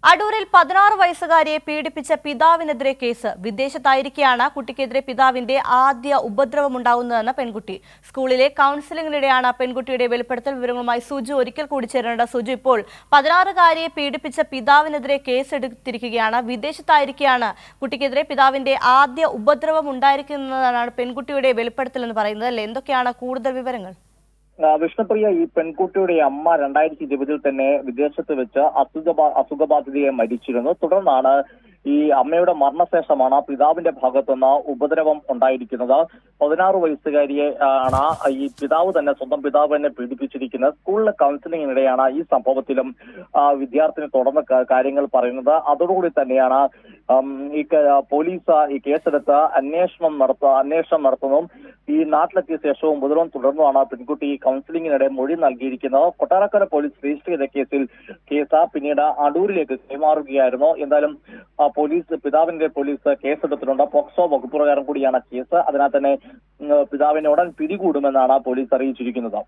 അടൂരിൽ 16 വയസ്സുകാരിയെ പീഡിപ്പിച്ച പിതാവിനെതിരെ കേസ്. വിദേശത്തായിരിക്കെയാണ് കുട്ടിക്കെതിരെ പിതാവിന്റെ ആദ്യ ഉപദ്രവമുണ്ടാകുന്നതെന്ന് പെൺകുട്ടി. സ്കൂളിലെ കൌൺസിലിംഗിനിടെയാണ് പെൺകുട്ടിയുടെ വെളിപ്പെടുത്തൽ. വിവരങ്ങളുമായി സുജു ഒരിക്കൽ കൂടി ചേരേണ്ട. സുജു, ഇപ്പോൾ 16കാരിയെ പീഡിപ്പിച്ച പിതാവിനെതിരെ കേസെടുത്തിരിക്കുകയാണ്. വിദേശത്തായിരിക്കെയാണ് കുട്ടിക്കെതിരെ പിതാവിന്റെ ആദ്യ ഉപദ്രവം ഉണ്ടായിരിക്കുന്നതാണ് പെൺകുട്ടിയുടെ വെളിപ്പെടുത്തൽ എന്ന് പറയുന്നത് അല്ലേ? എന്തൊക്കെയാണ് കൂടുതൽ വിവരങ്ങൾ? വിഷ്ണുപ്രിയ, ഈ പെൺകുട്ടിയുടെ അമ്മ 2020 തന്നെ വിദേശത്ത് വെച്ച് അസുഖബാധിതയെ മരിച്ചിരുന്നു. തുടർന്നാണ് ഈ അമ്മയുടെ മരണശേഷമാണ് പിതാവിന്റെ ഭാഗത്തുനിന്ന് ഉപദ്രവം ഉണ്ടായിരിക്കുന്നത്. 16 വയസ്സുകാരിയെ ആണ് ഈ പിതാവ് തന്നെ, സ്വന്തം പിതാവ് തന്നെ പീഡിപ്പിച്ചിരിക്കുന്നത്. സ്കൂളിലെ കൗൺസിലിംഗിനിടെയാണ് ഈ സംഭവത്തിലും വിദ്യാർത്ഥിനി തുടർന്ന് കാര്യങ്ങൾ പറയുന്നത്. അതോടുകൂടി തന്നെയാണ് ഈ പോലീസ് ഈ കേസെടുത്ത് അന്വേഷണം നടത്തുന്നതും ഈ നാട്ടിലെത്തിയ ശേഷവും ഉപദ്രവം തുടർന്നുമാണ് പെൺകുട്ടി കൗൺസിലിംഗിനിടെ മൊഴി നൽകിയിരിക്കുന്നത്. കൊട്ടാരക്കര പോലീസ് രജിസ്റ്റർ ചെയ്ത കേസ് പിന്നീട് അടൂരിലേക്ക് കൈമാറുകയായിരുന്നു. എന്തായാലും പിതാവിന്റെ പോലീസ് കേസെടുത്തിട്ടുണ്ട്. പോക്സോ വകുപ്പ് പ്രകാരം കൂടിയാണ് കേസ്. അതിനാൽ തന്നെ പിതാവിനെ ഉടൻ പിടികൂടുമെന്നാണ് പോലീസ് അറിയിച്ചിരിക്കുന്നത്.